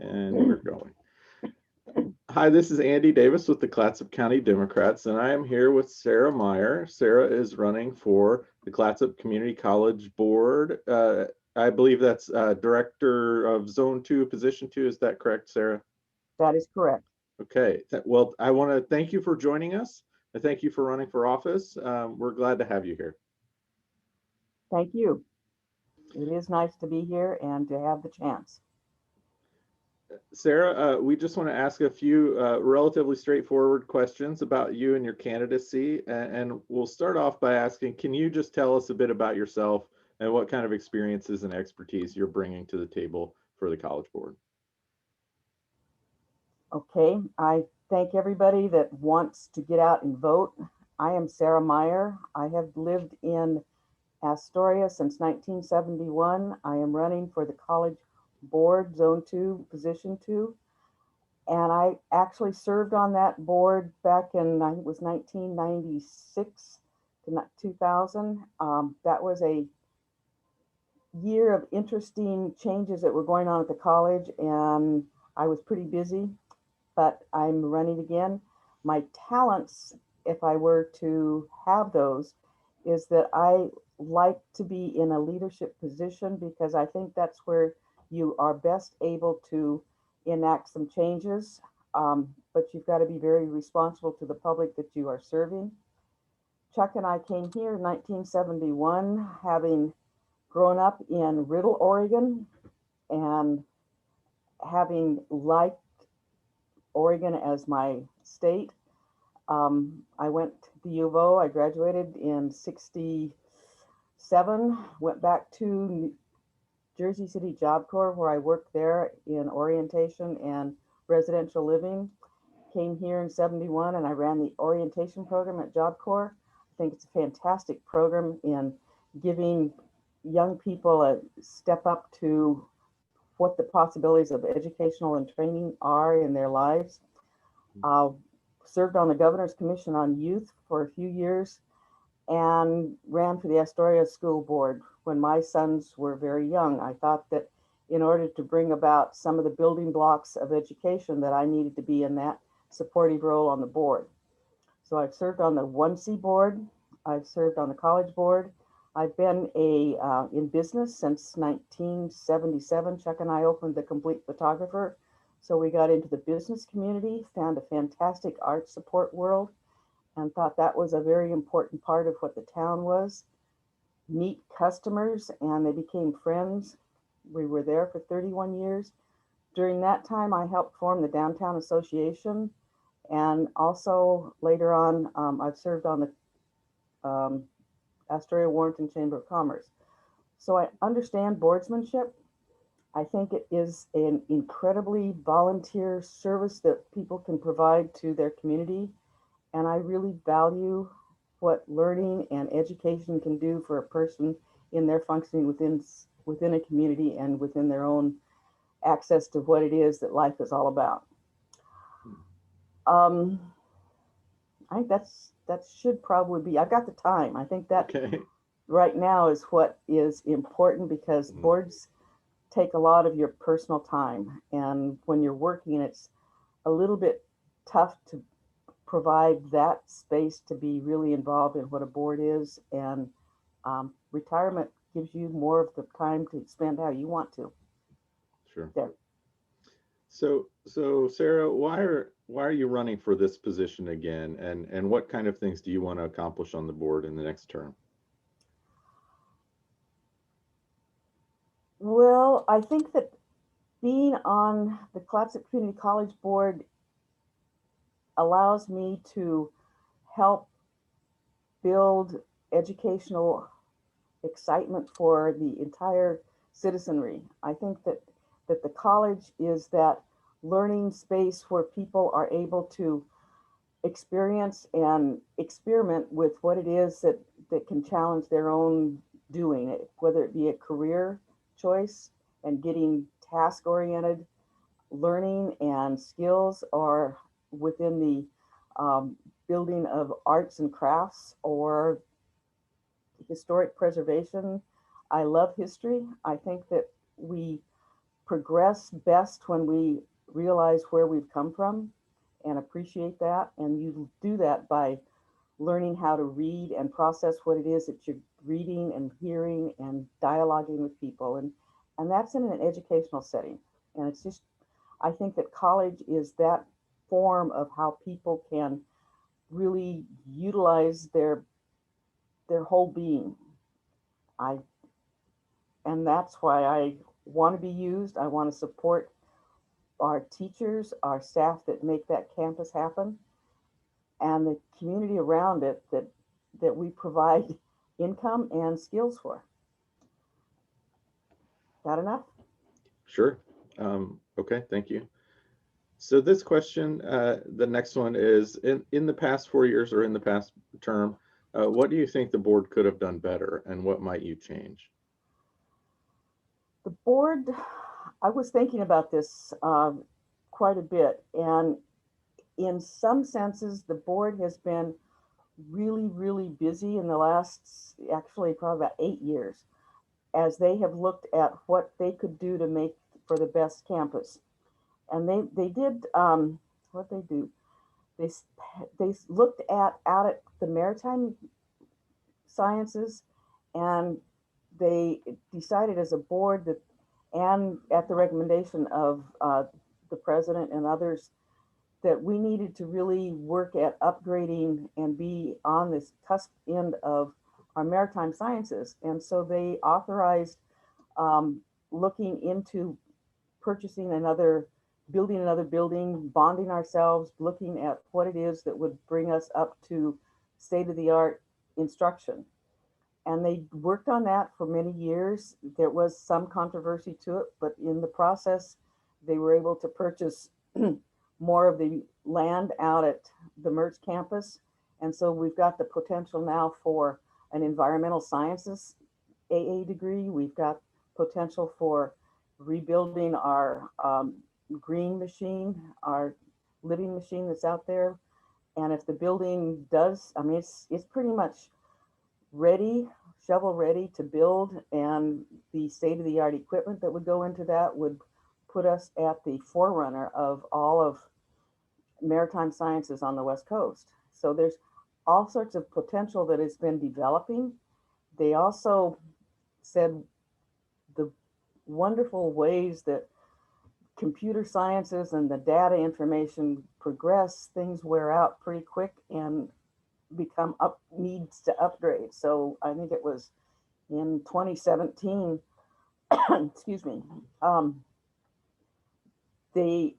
And we're going. Hi, this is Andy Davis with the Clatsop County Democrats, and I am here with Sara Meyer. Sara is running for the Clatsop Community College Board. I believe that's Director of Zone 2, Position 2. Is that correct, Sara? That is correct. Okay. Well, I want to thank you for joining us. I thank you for running for office. We're glad to have you here. Thank you. It is nice to be here and to have the chance. Sara, we just want to ask a few relatively straightforward questions about you and your candidacy. And we'll start off by asking, can you just tell us a bit about yourself and what kind of experiences and expertise you're bringing to the table for the College Board? Okay, I thank everybody that wants to get out and vote. I am Sara Meyer. I have lived in Astoria since 1971. I am running for the College Board, Zone 2, Position 2. And I actually served on that board back in, I think it was 1996 to 2000. That was a year of interesting changes that were going on at the college, and I was pretty busy, but I'm running again. My talents, if I were to have those, is that I like to be in a leadership position because I think that's where you are best able to enact some changes. But you've got to be very responsible to the public that you are serving. Chuck and I came here in 1971, having grown up in Riddle, Oregon, and having liked Oregon as my state. I went to U of O. I graduated in 67, went back to Jersey City Job Corps, where I worked there in orientation and residential living. Came here in 71 and I ran the orientation program at Job Corps. I think it's a fantastic program in giving young people a step up to what the possibilities of educational and training are in their lives. Served on the Governor's Commission on Youth for a few years and ran for the Astoria School Board when my sons were very young. I thought that in order to bring about some of the building blocks of education that I needed to be in that supportive role on the board. So I've served on the 1C board. I've served on the college board. I've been in business since 1977. Chuck and I opened the Complete Photographer. So we got into the business community, found a fantastic art support world, and thought that was a very important part of what the town was. Meet customers, and they became friends. We were there for 31 years. During that time, I helped form the Downtown Association, and also later on, I've served on the Astoria Warrenton Chamber of Commerce. So I understand boardsmanship. I think it is an incredibly volunteer service that people can provide to their community. And I really value what learning and education can do for a person in their functioning within a community and within their own access to what it is that life is all about. I think that should probably be. I've got the time. I think that Okay. right now is what is important because boards take a lot of your personal time, and when you're working, it's a little bit tough to provide that space to be really involved in what a board is. And retirement gives you more of the time to spend how you want to. Sure. There. So Sara, why are you running for this position again? And what kind of things do you want to accomplish on the board in the next term? Well, I think that being on the Clatsop Community College Board allows me to help build educational excitement for the entire citizenry. I think that the college is that learning space where people are able to experience and experiment with what it is that can challenge their own doing, whether it be a career choice and getting task oriented learning and skills, or within the building of arts and crafts or historic preservation. I love history. I think that we progress best when we realize where we've come from and appreciate that. And you do that by learning how to read and process what it is that you're reading and hearing and dialoguing with people. And that's in an educational setting. And it's just, I think that college is that form of how people can really utilize their whole being. I and that's why I want to be used. I want to support our teachers, our staff that make that campus happen, and the community around it that we provide income and skills for. That enough? Sure. Okay, thank you. So this question, the next one is, in the past 4 years or in the past term, what do you think the board could have done better, and what might you change? The board, I was thinking about this quite a bit, and in some senses, the board has been really, really busy in the last, actually, probably about 8 years, as they have looked at what they could do to make for the best campus. And they did what they do. They they looked at out at the maritime sciences, and they decided as a board that, and at the recommendation of the president and others, that we needed to really work at upgrading and be on this cusp end of our maritime sciences. And so they authorized um, looking into purchasing another, building another building, bonding ourselves, looking at what it is that would bring us up to state of the art instruction. And they worked on that for many years. There was some controversy to it, but in the process, they were able to purchase more of the land out at the Mertz campus. And so we've got the potential now for an environmental sciences AA degree. We've got potential for rebuilding our green machine, our living machine that's out there. And if the building does, I mean, it's pretty much ready, shovel ready to build, and the state of the art equipment that would go into that would put us at the forerunner of all of maritime sciences on the West Coast. So there's all sorts of potential that has been developing. They also said the wonderful ways that computer sciences and the data information progress, things wear out pretty quick and become up needs to upgrade. So I think it was in 2017, excuse me, the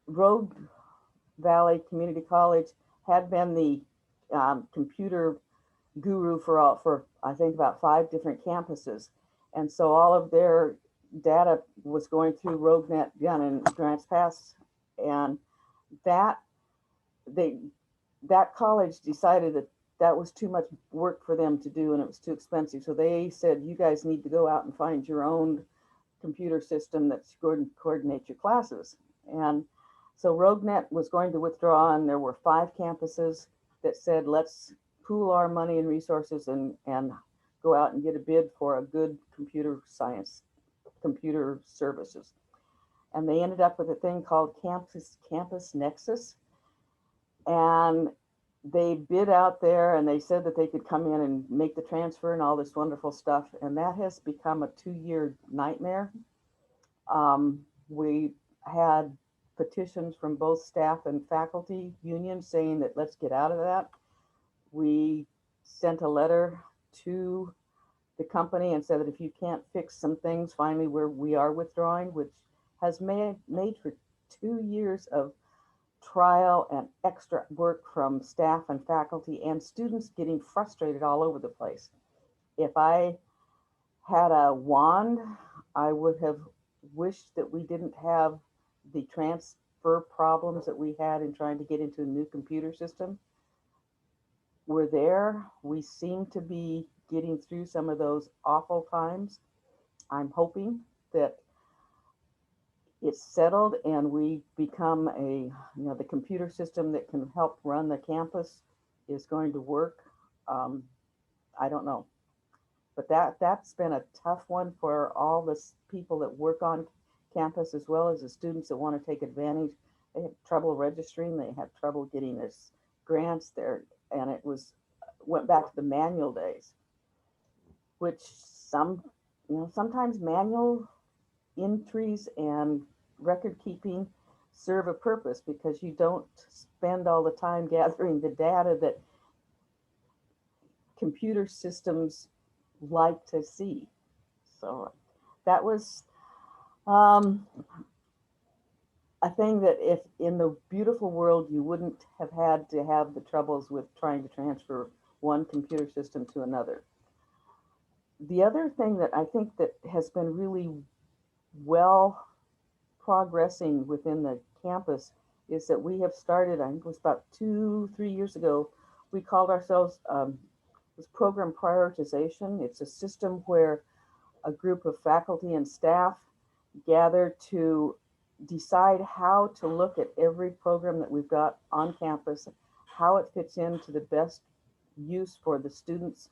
Rogue Valley Community College had been the computer guru for I think about 5 different campuses, and so all of their data was going through RogueNet down in Grants Pass, and that they that college decided that that was too much work for them to do and it was too expensive. So they said, you guys need to go out and find your own computer system that's going to coordinate your classes. And so RogueNet was going to withdraw, and there were 5 campuses that said, let's pool our money and resources and go out and get a bid for a good computer science, computer services. And they ended up with a thing called Campus Nexus. And they bid out there and they said that they could come in and make the transfer and all this wonderful stuff. And that has become a 2-year nightmare. We had petitions from both staff and faculty unions saying that let's get out of that. We sent a letter to the company and said that if you can't fix some things, finally we are withdrawing, which has made for 2 years of trial and extra work from staff and faculty and students getting frustrated all over the place. If I had a wand, I would have wished that we didn't have the transfer problems that we had in trying to get into a new computer system. We're there. We seem to be getting through some of those awful times. I'm hoping that it's settled and we become the computer system that can help run the campus is going to work. I don't know, but that's been a tough one for all the people that work on campus, as well as the students that want to take advantage. They have trouble registering. They have trouble getting their grants there, and it went back to the manual days, which sometimes manual entries and record keeping serve a purpose because you don't spend all the time gathering the data that computer systems like to see. So that was um, a thing that if in the beautiful world you wouldn't have had to have the troubles with trying to transfer one computer system to another. The other thing that I think that has been really well progressing within the campus is that we have started, I think it was about 2, 3 years ago, we called ourselves this program prioritization. It's a system where a group of faculty and staff gather to decide how to look at every program that we've got on campus, how it fits into the best use for the students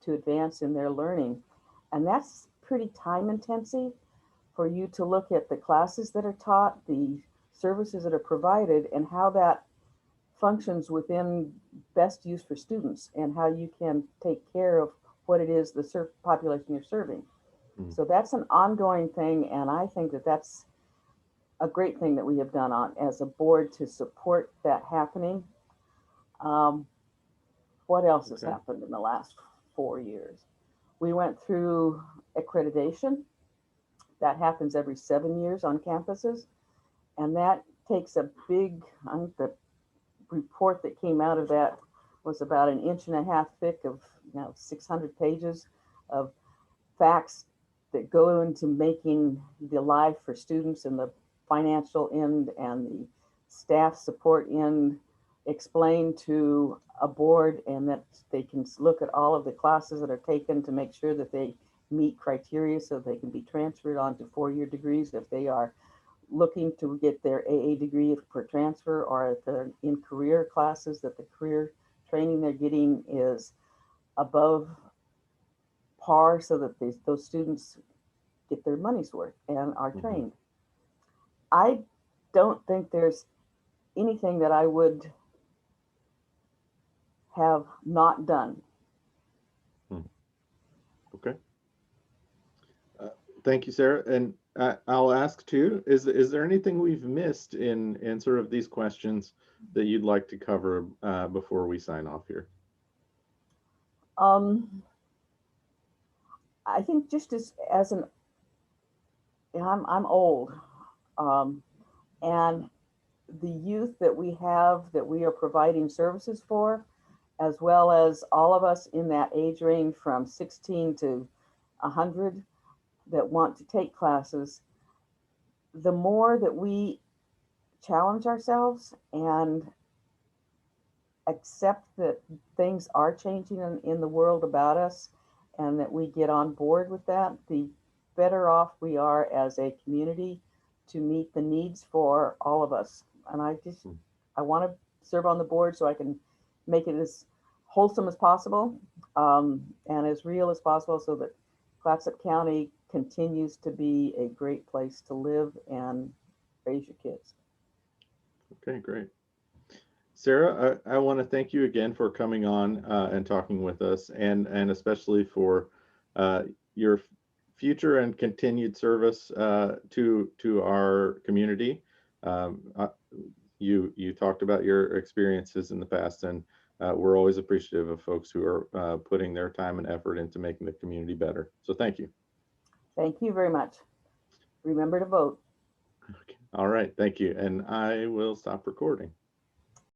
to advance in their learning. And that's pretty time intensive for you to look at the classes that are taught, the services that are provided, and how that functions within best use for students and how you can take care of what it is the population you're serving. Mm. So that's an ongoing thing, and I think that that's a great thing that we have done on as a board to support that happening. Um, what else has Okay. happened in the last 4 years? We went through accreditation. That happens every 7 years on campuses, and that takes a big, I think the report that came out of that was about an inch and a half thick of 600 pages of facts that go into making the life for students and the financial end and the staff support end explained to a board, and that they can look at all of the classes that are taken to make sure that they meet criteria so they can be transferred onto 4-year degrees if they are looking to get their AA degree for transfer, or if they're in career classes, that the career training they're getting is above par so that those students get their money's worth and are Mhm. trained. I don't think there's anything that I would have not done. Mm. Okay. Uh, Thank you, Sarah. And I'll ask too, is there anything we've missed in sort of these questions that you'd like to cover before we sign off here? Um, I think just as an, I'm old, um, and the youth that we have that we are providing services for, as well as all of us in that age range from 16 to 100 that want to take classes, the more that we challenge ourselves and accept that things are changing in the world about us and that we get on board with that, the better off we are as a community to meet the needs for all of us. And Mm. I want to serve on the board so I can make it as wholesome as possible, and as real as possible so that Clatsop County continues to be a great place to live and raise your kids. Okay, great. Sarah, I want to thank you again for coming on and talking with us, and especially for uh, your future and continued service to our community. Um, uh, you talked about your experiences in the past, and we're always appreciative of folks who are putting their time and effort into making the community better. So thank you. Thank you very much. Remember to vote. Okay. All right, thank you, and I will stop recording.